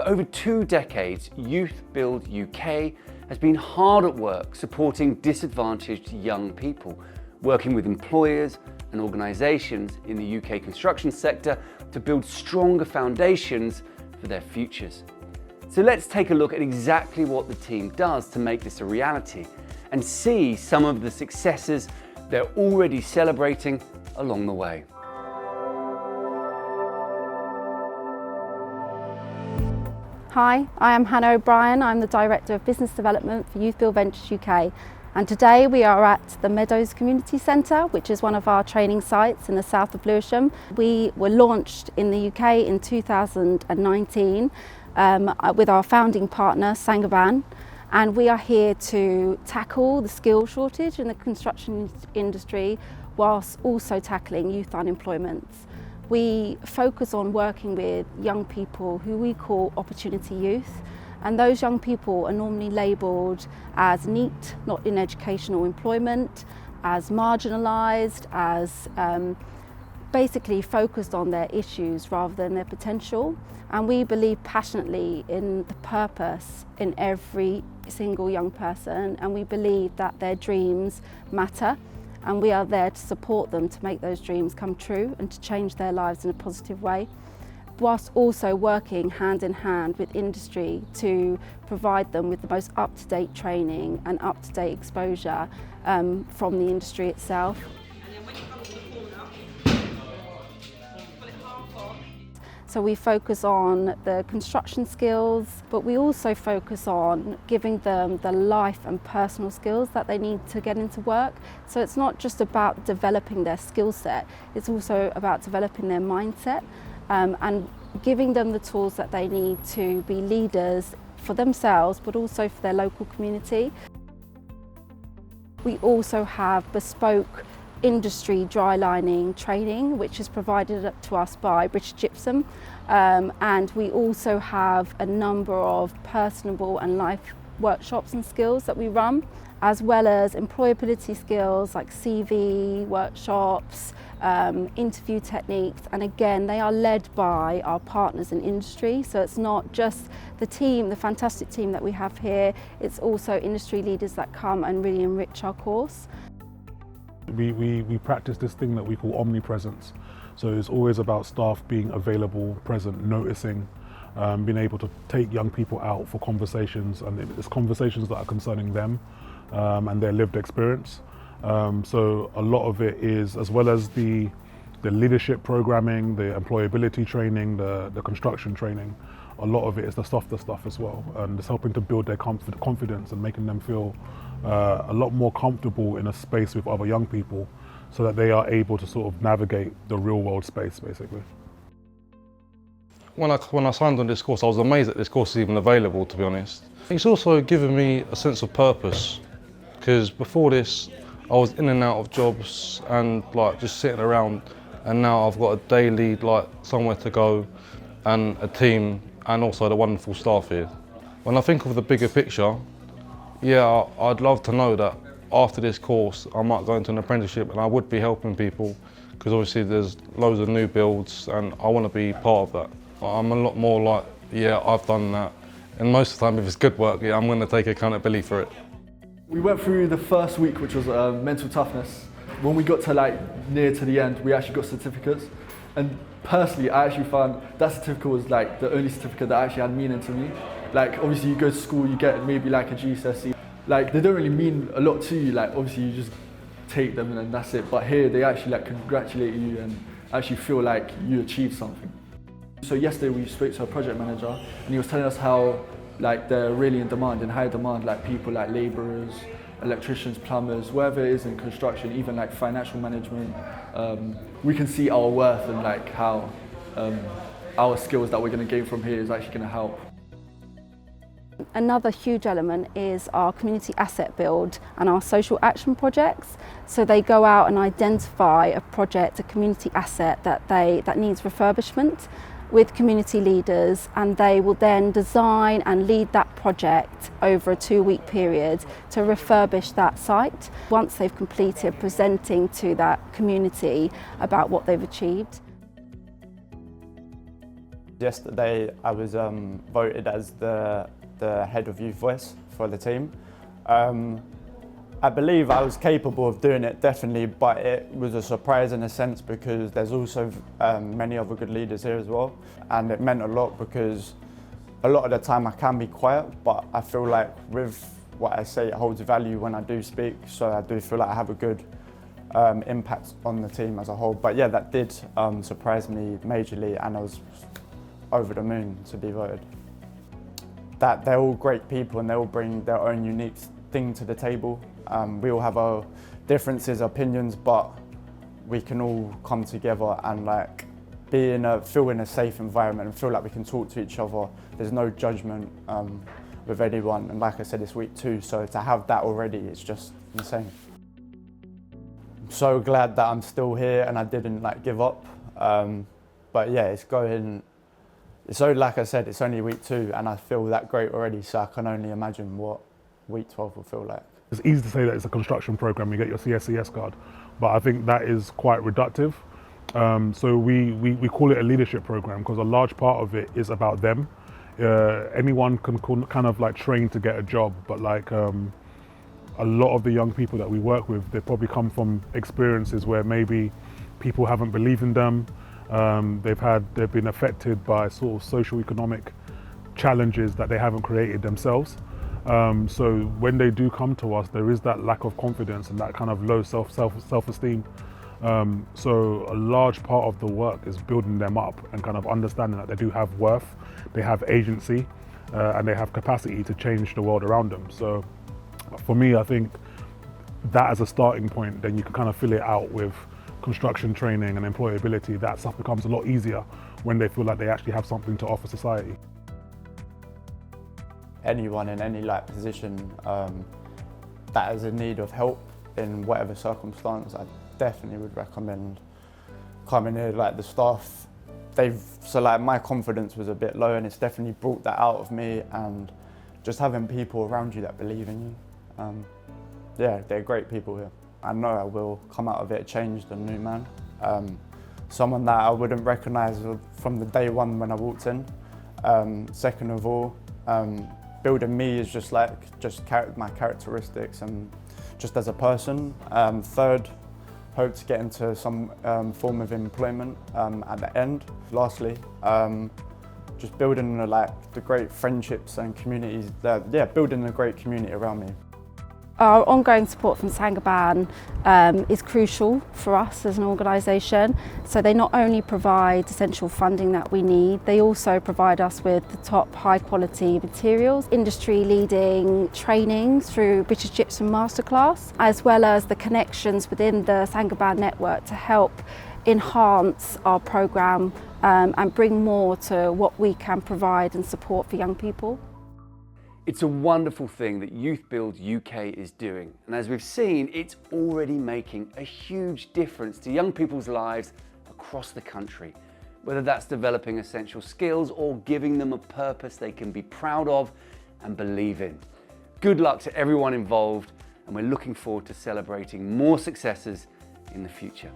For over 2 decades, YouthBuild UK has been hard at work supporting disadvantaged young people, working with employers and organisations in the UK construction sector to build stronger foundations for their futures. So let's take a look at exactly what the team does to make this a reality and see some of the successes they're already celebrating along the way. Hi, I am Hannah O'Brien. I'm the Director of Business Development for YouthBuild Ventures UK, and today we are at the Meadows Community Centre, which is one of our training sites in the south of Lewisham. We were launched in the UK in 2019 with our founding partner Saint-Gobain, and we are here to tackle the skill shortage in the construction industry whilst also tackling youth unemployment. We focus on working with young people who we call opportunity youth, and those young people are normally labelled as NEET, not in educational employment, as marginalised, as basically focused on their issues rather than their potential. And we believe passionately in the purpose in every single young person, and we believe that their dreams matter. And we are there to support them to make those dreams come true and to change their lives in a positive way, whilst also working hand in hand with industry to provide them with the most up-to-date training and up-to-date exposure from the industry itself. So we focus on the construction skills, but we also focus on giving them the life and personal skills that they need to get into work. So it's not just about developing their skill set, it's also about developing their mindset and giving them the tools that they need to be leaders for themselves, but also for their local community. We also have bespoke industry dry lining training, which is provided to us by British Gypsum, and we also have a number of personable and life workshops and skills that we run, as well as employability skills like CV workshops, interview techniques, and again they are led by our partners in industry. So it's not just the team, the fantastic team that we have here, it's also industry leaders that come and really enrich our course. We practice this thing that we call omnipresence. So it's always about staff being available, present, noticing, being able to take young people out for conversations, and it's conversations that are concerning them and their lived experience. So a lot of it is, as well as the leadership programming, the employability training, the construction training, a lot of it is the softer stuff as well, and it's helping to build their confidence and making them feel a lot more comfortable in a space with other young people so that they are able to sort of navigate the real world space, basically. When I signed on this course, I was amazed that this course is even available, to be honest. It's also given me a sense of purpose, because before this I was in and out of jobs and like just sitting around, and now I've got a daily somewhere to go and a team and also the wonderful staff here. When I think of the bigger picture, yeah, I'd love to know that after this course I might go into an apprenticeship and I would be helping people, because obviously there's loads of new builds and I want to be part of that. I'm a lot more like, yeah, I've done that, and most of the time if it's good work, yeah, I'm going to take accountability for it. We went through the first week, which was mental toughness. When we got to near to the end, we actually got certificates, and personally I actually found that certificate was the only certificate that actually had meaning to me. Obviously you go to school, you get maybe a GCSE, they don't really mean a lot to you, obviously you just take them and that's it, but here they actually congratulate you and actually feel like you achieved something. So yesterday we spoke to a project manager and he was telling us how they're really in demand, in high demand, people like labourers, electricians, plumbers, wherever it is in construction, even financial management. We can see our worth and how our skills that we're going to gain from here is actually going to help. Another huge element is our community asset build and our social action projects. So they go out and identify a project, a community asset that needs refurbishment with community leaders, and they will then design and lead that project over a 2-week period to refurbish that site. Once they've completed, presenting to that community about what they've achieved. yesterday I was voted as the head of youth voice for the team. I believe I was capable of doing it, definitely, but it was a surprise in a sense because there's also many other good leaders here as well, and it meant a lot because a lot of the time I can be quiet, but I feel like with what I say, it holds value when I do speak, so I do feel like I have a good impact on the team as a whole. But yeah, that did surprise me majorly, and I was over the moon to be voted. That they're all great people and they all bring their own unique thing to the table. We all have our differences, opinions, but we can all come together and like feel in a safe environment and feel like we can talk to each other. There's no judgment with anyone, and like I said, it's week 2, so to have that already, it's just insane. I'm so glad that I'm still here and I didn't like give up. But yeah, it's so like I said, it's only week 2 and I feel that great already, so I can only imagine what week 12 will feel like. It's easy to say that it's a construction program, you get your CSCS card, but I think that is quite reductive. So we call it a leadership program because a large part of it is about them. Anyone can kind of like train to get a job, but like a lot of the young people that we work with, they probably come from experiences where maybe people haven't believed in them. They've been affected by sort of socio-economic challenges that they haven't created themselves. So when they do come to us, there is that lack of confidence and that kind of low self-esteem. So a large part of the work is building them up and kind of understanding that they do have worth, they have agency, and they have capacity to change the world around them. So for me, I think that as a starting point, then you can kind of fill it out with construction training and employability. That stuff becomes a lot easier when they feel like they actually have something to offer society. Anyone in any like position that is in need of help in whatever circumstance, I definitely would recommend coming here. Like the staff, so like my confidence was a bit low and it's definitely brought that out of me, and just having people around you that believe in you. Yeah, they're great people here. I know I will come out of it changed and new man. Someone that I wouldn't recognise from the day one when I walked in. Second of all, building me is just my characteristics and just as a person. Third, hope to get into some form of employment at the end. Lastly, just building the great friendships and communities. Building a great community around me. Our ongoing support from Saint-Gobain is crucial for us as an organisation. So they not only provide essential funding that we need, they also provide us with the top high quality materials, industry leading training through British Gypsum Masterclass, as well as the connections within the Saint-Gobain network to help enhance our programme and bring more to what we can provide and support for young people. It's a wonderful thing that YouthBuild UK is doing, and as we've seen, it's already making a huge difference to young people's lives across the country, whether that's developing essential skills or giving them a purpose they can be proud of and believe in. Good luck to everyone involved, and we're looking forward to celebrating more successes in the future.